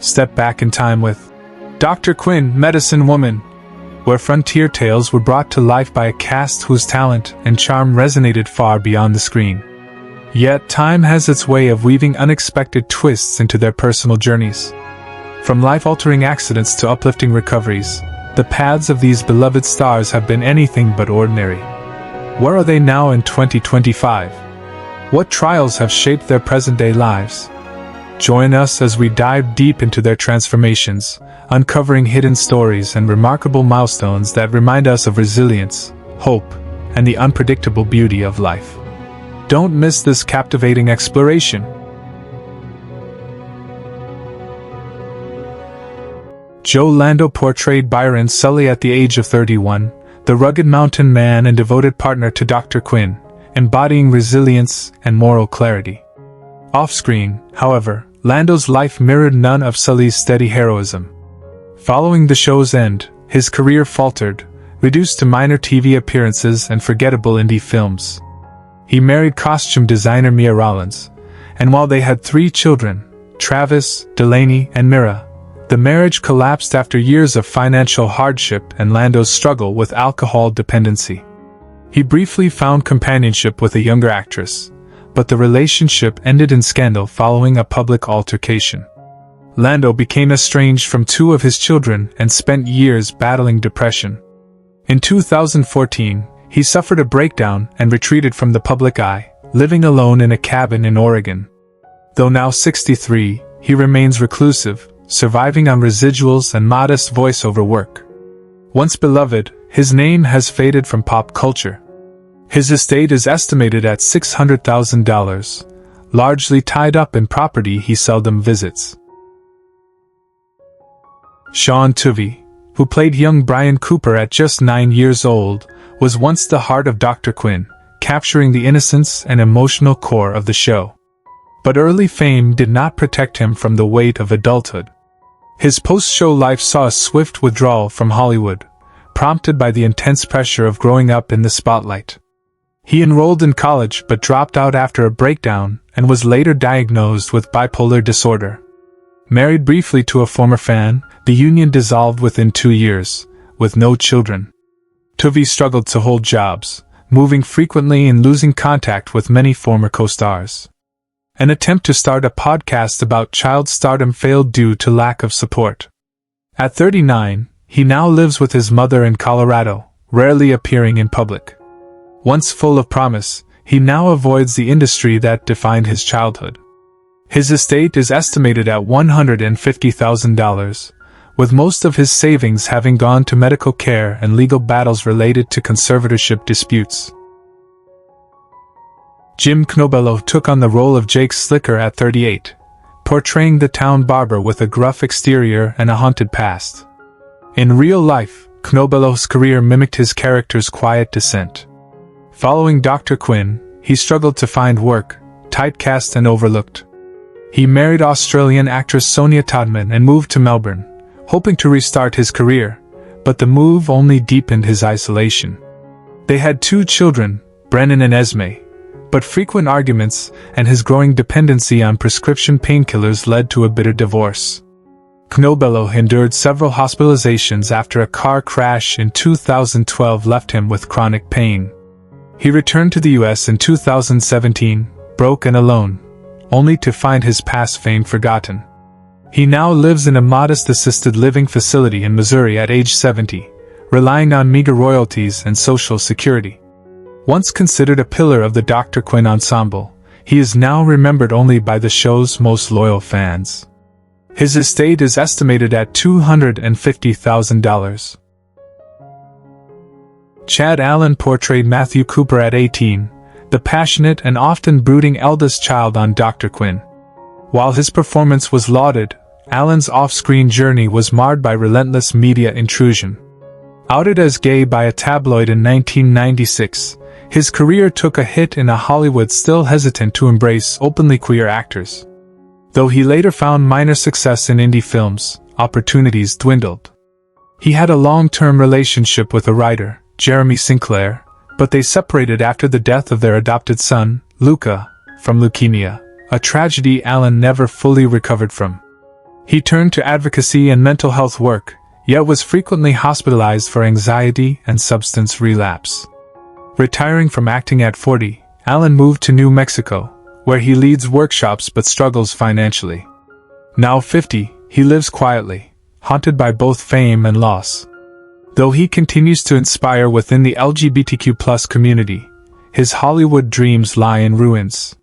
step back in time with Dr. Quinn, Medicine Woman, where frontier tales were brought to life by a cast whose talent and charm resonated far beyond the screen. Yet time has its way of weaving unexpected twists into their personal journeys. From life-altering accidents to uplifting recoveries, the paths of these beloved stars have been anything but ordinary. Where are they now in 2025? What trials have shaped their present-day lives? Join us as we dive deep into their transformations, uncovering hidden stories and remarkable milestones that remind us of resilience, hope, and the unpredictable beauty of life. Don't miss this captivating exploration. Joe Lando portrayed Byron Sully at the age of 31, the rugged mountain man and devoted partner to Dr. Quinn, embodying resilience and moral clarity. Off-screen, however, Lando's life mirrored none of Sully's steady heroism. Following the show's end, his career faltered, reduced to minor TV appearances and forgettable indie films. He married costume designer Mia Rollins, and while they had 3 children, Travis, Delaney, and Mira, the marriage collapsed after years of financial hardship and Lando's struggle with alcohol dependency. He briefly found companionship with a younger actress, but the relationship ended in scandal following a public altercation. Lando became estranged from 2 of his children and spent years battling depression. In 2014, he suffered a breakdown and retreated from the public eye, living alone in a cabin in Oregon. Though now 63, he remains reclusive, surviving on residuals and modest voiceover work. Once beloved, his name has faded from pop culture. His estate is estimated at $600,000, largely tied up in property he seldom visits. Sean Tuvey, who played young Brian Cooper at just 9 years old, was once the heart of Dr. Quinn, capturing the innocence and emotional core of the show. But early fame did not protect him from the weight of adulthood. His post-show life saw a swift withdrawal from Hollywood, prompted by the intense pressure of growing up in the spotlight. He enrolled in college but dropped out after a breakdown and was later diagnosed with bipolar disorder. Married briefly to a former fan, the union dissolved within 2 years, with no children. Tuvey struggled to hold jobs, moving frequently and losing contact with many former co-stars. An attempt to start a podcast about child stardom failed due to lack of support. At 39, he now lives with his mother in Colorado, rarely appearing in public. Once full of promise, he now avoids the industry that defined his childhood. His estate is estimated at $150,000, with most of his savings having gone to medical care and legal battles related to conservatorship disputes. Jim Knobelo took on the role of Jake Slicker at 38, portraying the town barber with a gruff exterior and a haunted past. In real life, Knobelo's career mimicked his character's quiet descent. Following Dr. Quinn, he struggled to find work, typecast and overlooked. He married Australian actress Sonia Todman and moved to Melbourne, hoping to restart his career, but the move only deepened his isolation. They had 2 children, Brennan and Esme, but frequent arguments and his growing dependency on prescription painkillers led to a bitter divorce. Knobelo endured several hospitalizations after a car crash in 2012 left him with chronic pain. He returned to the US in 2017, broke and alone, only to find his past fame forgotten. He now lives in a modest assisted living facility in Missouri at age 70, relying on meager royalties and Social Security. Once considered a pillar of the Dr. Quinn ensemble, he is now remembered only by the show's most loyal fans. His estate is estimated at $250,000. Chad Allen portrayed Matthew Cooper at 18, the passionate and often brooding eldest child on Dr. Quinn. While his performance was lauded, Allen's off-screen journey was marred by relentless media intrusion. Outed as gay by a tabloid in 1996, his career took a hit in a Hollywood still hesitant to embrace openly queer actors. Though he later found minor success in indie films, opportunities dwindled. He had a long-term relationship with a writer, Jeremy Sinclair, but they separated after the death of their adopted son, Luca, from leukemia, a tragedy Allen never fully recovered from. He turned to advocacy and mental health work, yet was frequently hospitalized for anxiety and substance relapse. Retiring from acting at 40, Allen moved to New Mexico, where he leads workshops but struggles financially. Now 50, he lives quietly, haunted by both fame and loss. Though he continues to inspire within the LGBTQ+ community, his Hollywood dreams lie in ruins.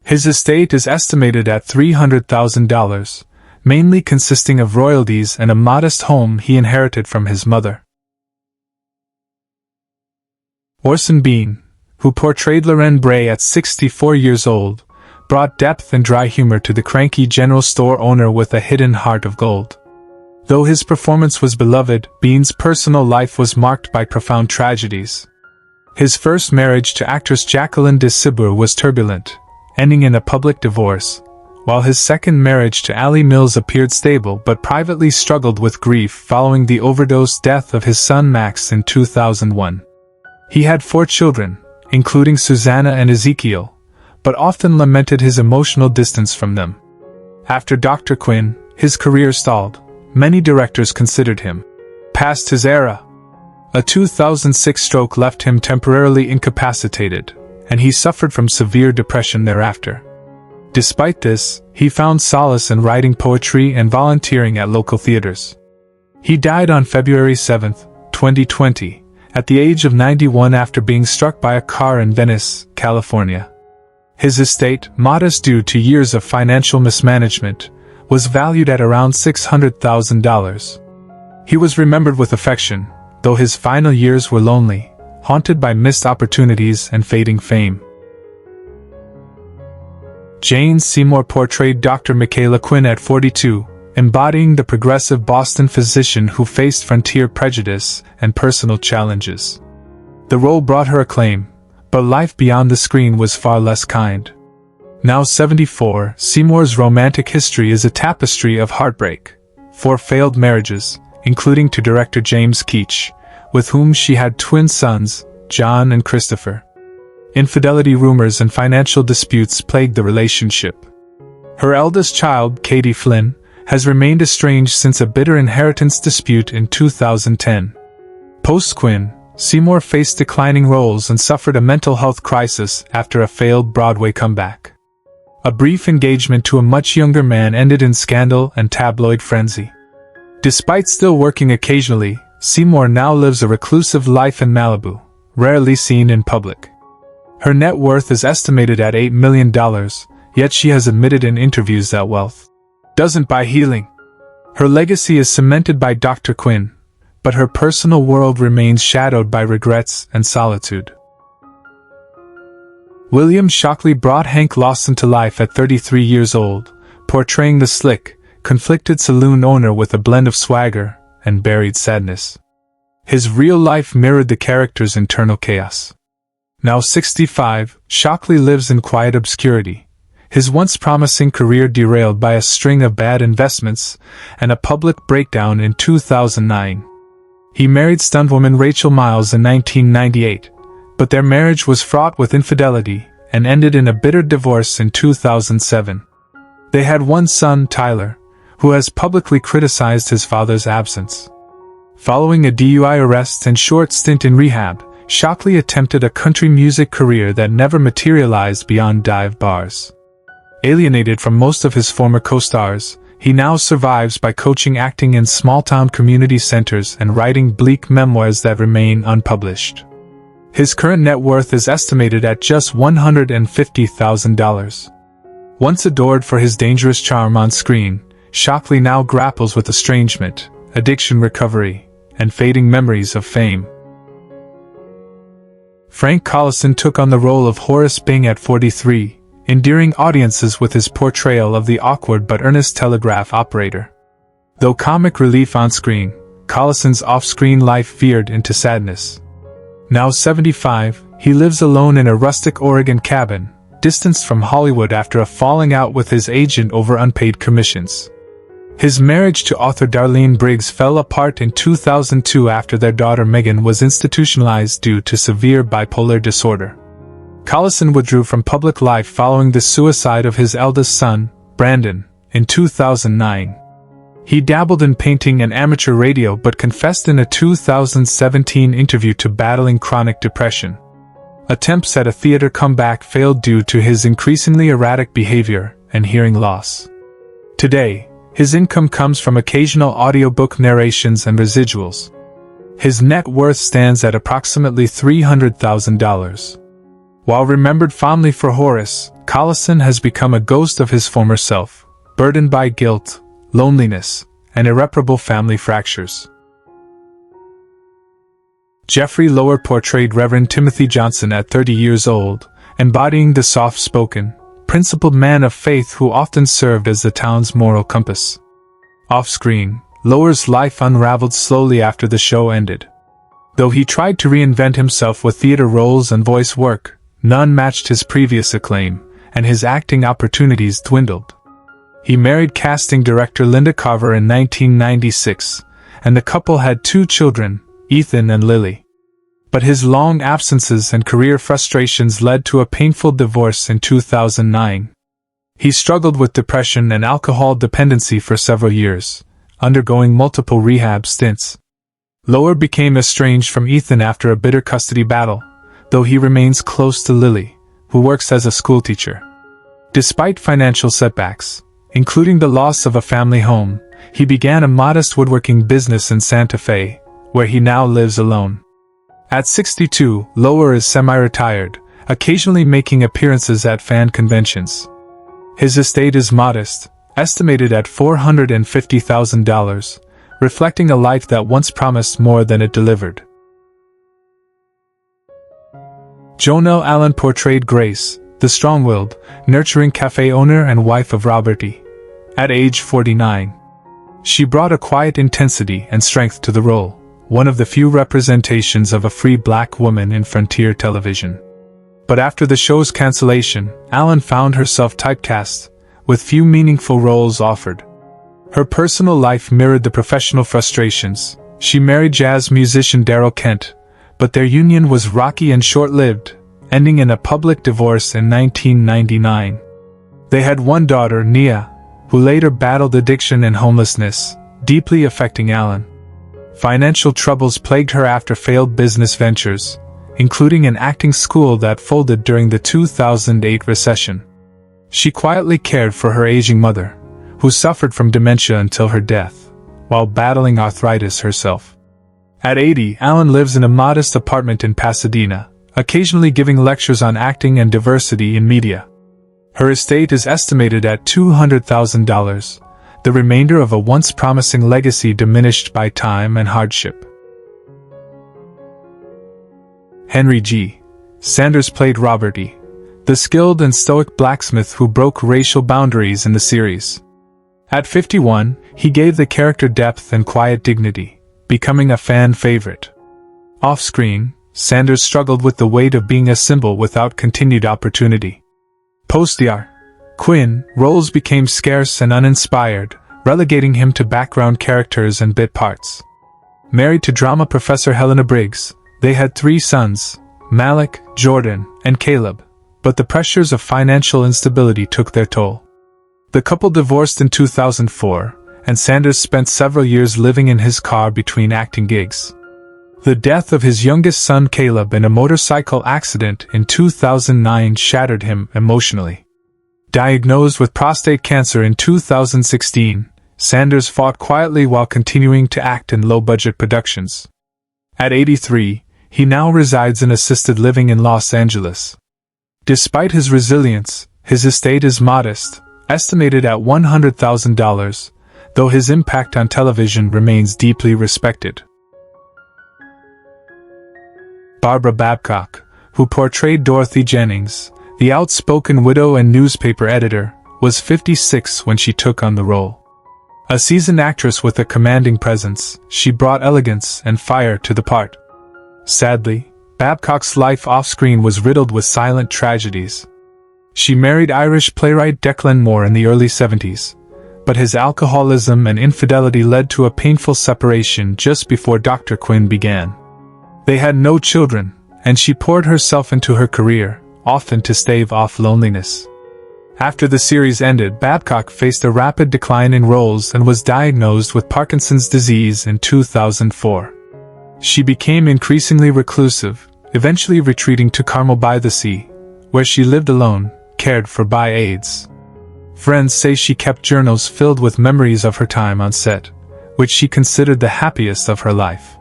His estate is estimated at $300,000, mainly consisting of royalties and a modest home he inherited from his mother. Orson Bean, who portrayed Lorraine Bray at 64 years old, brought depth and dry humor to the cranky general store owner with a hidden heart of gold. Though his performance was beloved, Bean's personal life was marked by profound tragedies. His first marriage to actress Jacqueline de Cibour was turbulent, ending in a public divorce, while his second marriage to Allie Mills appeared stable but privately struggled with grief following the overdose death of his son Max in 2001. He had 4 children, including Susanna and Ezekiel, but often lamented his emotional distance from them. After Dr. Quinn, his career stalled. Many directors considered him past his era. A 2006 stroke left him temporarily incapacitated, and he suffered from severe depression thereafter. Despite this, he found solace in writing poetry and volunteering at local theaters. He died on February 7, 2020, at the age of 91 after being struck by a car in Venice, California. His estate, modest due to years of financial mismanagement, was valued at around $600,000. He was remembered with affection, though his final years were lonely, haunted by missed opportunities and fading fame. Jane Seymour portrayed Dr. Michaela Quinn at 42, embodying the progressive Boston physician who faced frontier prejudice and personal challenges. The role brought her acclaim, but life beyond the screen was far less kind. Now 74, Seymour's romantic history is a tapestry of heartbreak. 4 failed marriages, including to director James Keach, with whom she had twin sons, John and Christopher. Infidelity rumors and financial disputes plagued the relationship. Her eldest child, Katie Flynn, has remained estranged since a bitter inheritance dispute in 2010. Post-Quinn, Seymour faced declining roles and suffered a mental health crisis after a failed Broadway comeback. A brief engagement to a much younger man ended in scandal and tabloid frenzy. Despite still working occasionally, Seymour now lives a reclusive life in Malibu, rarely seen in public. Her net worth is estimated at $8 million, yet she has admitted in interviews that wealth doesn't buy healing. Her legacy is cemented by Dr. Quinn, but her personal world remains shadowed by regrets and solitude. William Shockley brought Hank Lawson to life at 33 years old, portraying the slick, conflicted saloon owner with a blend of swagger and buried sadness. His real life mirrored the character's internal chaos. Now 65, Shockley lives in quiet obscurity, his once promising career derailed by a string of bad investments and a public breakdown in 2009. He married stuntwoman Rachel Miles in 1998, but their marriage was fraught with infidelity and ended in a bitter divorce in 2007. They had one son, Tyler, who has publicly criticized his father's absence. Following a DUI arrest and short stint in rehab, Shockley attempted a country music career that never materialized beyond dive bars. Alienated from most of his former co-stars, he now survives by coaching acting in small-town community centers and writing bleak memoirs that remain unpublished. His current net worth is estimated at just $150,000. Once adored for his dangerous charm on screen, Shockley now grapples with estrangement, addiction recovery, and fading memories of fame. Frank Collison took on the role of Horace Bing at 43, endearing audiences with his portrayal of the awkward but earnest telegraph operator. Though comic relief on screen, Collison's off-screen life veered into sadness. Now 75, he lives alone in a rustic Oregon cabin, distanced from Hollywood after a falling out with his agent over unpaid commissions. His marriage to author Darlene Briggs fell apart in 2002 after their daughter Megan was institutionalized due to severe bipolar disorder. Collison withdrew from public life following the suicide of his eldest son, Brandon, in 2009. He dabbled in painting and amateur radio but confessed in a 2017 interview to battling chronic depression. Attempts at a theater comeback failed due to his increasingly erratic behavior and hearing loss. Today, his income comes from occasional audiobook narrations and residuals. His net worth stands at approximately $300,000. While remembered fondly for Horace, Collison has become a ghost of his former self, burdened by guilt, loneliness, and irreparable family fractures. Jeffrey Lower portrayed Reverend Timothy Johnson at 30 years old, embodying the soft-spoken, principled man of faith who often served as the town's moral compass. Off-screen, Lower's life unraveled slowly after the show ended. Though he tried to reinvent himself with theater roles and voice work, none matched his previous acclaim, and his acting opportunities dwindled. He married casting director Linda Carver in 1996, and the couple had 2 children, Ethan and Lily. But his long absences and career frustrations led to a painful divorce in 2009. He struggled with depression and alcohol dependency for several years, undergoing multiple rehab stints. Lower became estranged from Ethan after a bitter custody battle, though he remains close to Lily, who works as a schoolteacher. Despite financial setbacks, including the loss of a family home, he began a modest woodworking business in Santa Fe, where he now lives alone. At 62, Lower is semi-retired, occasionally making appearances at fan conventions. His estate is modest, estimated at $450,000, reflecting a life that once promised more than it delivered. Jonelle Allen portrayed Grace, the strong-willed, nurturing cafe owner and wife of Robert E. At age 49. She brought a quiet intensity and strength to the role, one of the few representations of a free black woman in frontier television. But after the show's cancellation, Allen found herself typecast, with few meaningful roles offered. Her personal life mirrored the professional frustrations. She married jazz musician Daryl Kent, but their union was rocky and short-lived, ending in a public divorce in 1999. They had one daughter, Nia, who later battled addiction and homelessness, deeply affecting Allen. Financial troubles plagued her after failed business ventures, including an acting school that folded during the 2008 recession. She quietly cared for her aging mother, who suffered from dementia until her death, while battling arthritis herself. At 80, Allen lives in a modest apartment in Pasadena, occasionally giving lectures on acting and diversity in media. Her estate is estimated at $200,000, the remainder of a once promising legacy diminished by time and hardship. Henry G. Sanders played Robert E., the skilled and stoic blacksmith who broke racial boundaries in the series. At 51, he gave the character depth and quiet dignity, becoming a fan favorite. Off-screen, Sanders struggled with the weight of being a symbol without continued opportunity. Post-ER, Quinn, roles became scarce and uninspired, relegating him to background characters and bit parts. Married to drama professor Helena Briggs, they had 3 sons, Malik, Jordan, and Caleb, but the pressures of financial instability took their toll. The couple divorced in 2004, and Sanders spent several years living in his car between acting gigs. The death of his youngest son Caleb in a motorcycle accident in 2009 shattered him emotionally. Diagnosed with prostate cancer in 2016, Sanders fought quietly while continuing to act in low-budget productions. At 83, he now resides in assisted living in Los Angeles. Despite his resilience, his estate is modest, estimated at $100,000, though his impact on television remains deeply respected. Barbara Babcock, who portrayed Dorothy Jennings, the outspoken widow and newspaper editor, was 56 when she took on the role. A seasoned actress with a commanding presence, she brought elegance and fire to the part. Sadly, Babcock's life off-screen was riddled with silent tragedies. She married Irish playwright Declan Moore in the early 70s, but his alcoholism and infidelity led to a painful separation just before Dr. Quinn began. They had no children, and she poured herself into her career, often to stave off loneliness. After the series ended, Babcock faced a rapid decline in roles and was diagnosed with Parkinson's disease in 2004. She became increasingly reclusive, eventually retreating to Carmel by the Sea, where she lived alone, cared for by aides. Friends say she kept journals filled with memories of her time on set, which she considered the happiest of her life.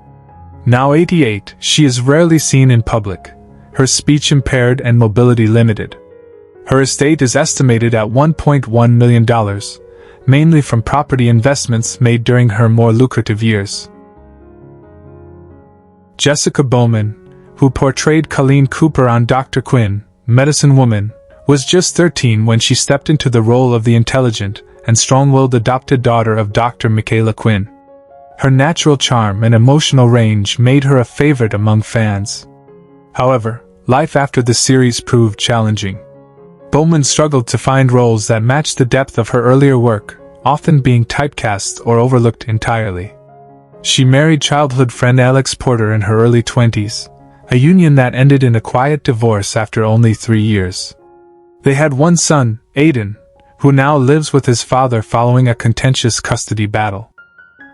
Now 88, she is rarely seen in public, her speech impaired and mobility limited. Her estate is estimated at $1.1 million, mainly from property investments made during her more lucrative years. Jessica Bowman, who portrayed Colleen Cooper on Dr. Quinn, Medicine Woman, was just 13 when she stepped into the role of the intelligent and strong-willed adopted daughter of Dr. Michaela Quinn. Her natural charm and emotional range made her a favorite among fans. However, life after the series proved challenging. Bowman struggled to find roles that matched the depth of her earlier work, often being typecast or overlooked entirely. She married childhood friend Alex Porter in her early 20s, a union that ended in a quiet divorce after only 3 years. They had one son, Aiden, who now lives with his father following a contentious custody battle.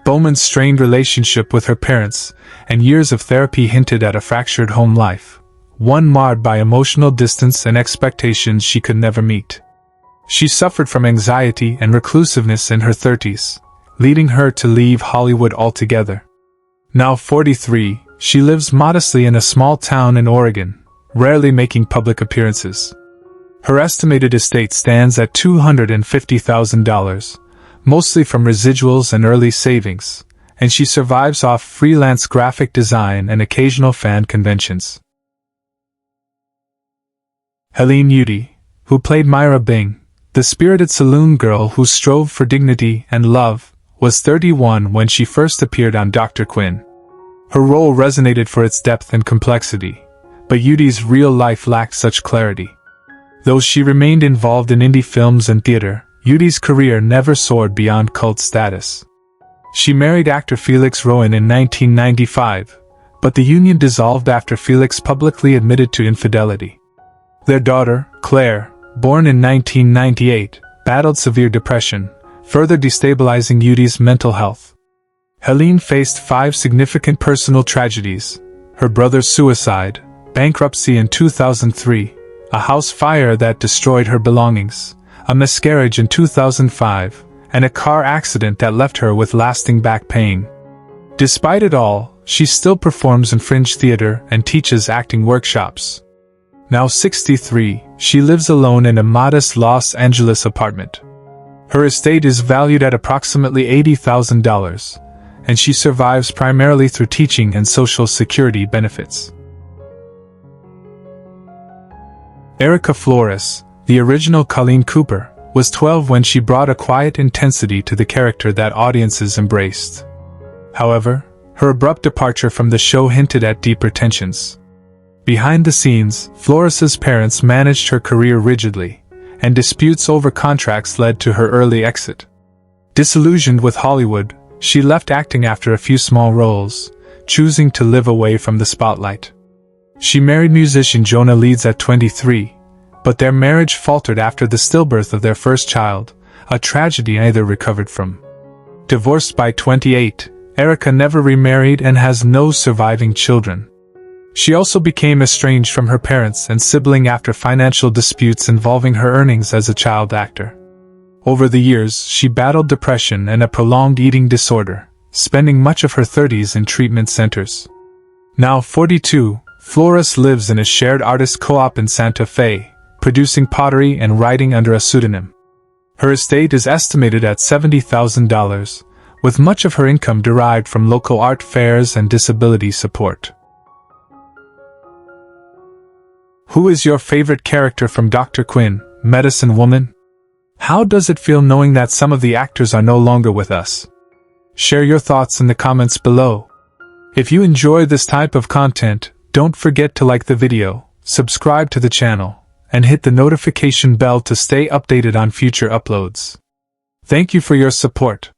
Bowman's strained relationship with her parents and years of therapy hinted at a fractured home life, one marred by emotional distance and expectations she could never meet. She suffered from anxiety and reclusiveness in her 30s, leading her to leave Hollywood altogether. Now 43, she lives modestly in a small town in Oregon, rarely making public appearances. Her estimated estate stands at $250,000, mostly from residuals and early savings, and she survives off freelance graphic design and occasional fan conventions. Helene Udy, who played Myra Bing, the spirited saloon girl who strove for dignity and love, was 31 when she first appeared on Dr. Quinn. Her role resonated for its depth and complexity, but Udy's real life lacked such clarity. Though she remained involved in indie films and theater, Udy's career never soared beyond cult status. She married actor Felix Rowan in 1995, but the union dissolved after Felix publicly admitted to infidelity. Their daughter, Claire, born in 1998, battled severe depression, further destabilizing Udy's mental health. Helene faced 5 significant personal tragedies: her brother's suicide, bankruptcy in 2003, a house fire that destroyed her belongings, a miscarriage in 2005, and a car accident that left her with lasting back pain. Despite it all, she still performs in fringe theater and teaches acting workshops. Now 63, she lives alone in a modest Los Angeles apartment. Her estate is valued at approximately $80,000, and she survives primarily through teaching and Social Security benefits. Erica Flores, the original Colleen Cooper, was 12 when she brought a quiet intensity to the character that audiences embraced. However, her abrupt departure from the show hinted at deeper tensions. Behind the scenes, Flores's parents managed her career rigidly, and disputes over contracts led to her early exit. Disillusioned with Hollywood, she left acting after a few small roles, choosing to live away from the spotlight. She married musician Jonah Leeds at 23, but their marriage faltered after the stillbirth of their first child, a tragedy neither recovered from. Divorced by 28, Erica never remarried and has no surviving children. She also became estranged from her parents and sibling after financial disputes involving her earnings as a child actor. Over the years, she battled depression and a prolonged eating disorder, spending much of her 30s in treatment centers. Now 42, Flores lives in a shared artist co-op in Santa Fe, producing pottery and writing under a pseudonym. Her estate is estimated at $70,000, with much of her income derived from local art fairs and disability support. Who is your favorite character from Dr. Quinn, Medicine Woman? How does it feel knowing that some of the actors are no longer with us? Share your thoughts in the comments below. If you enjoy this type of content, don't forget to like the video, subscribe to the channel, and hit the notification bell to stay updated on future uploads. Thank you for your support.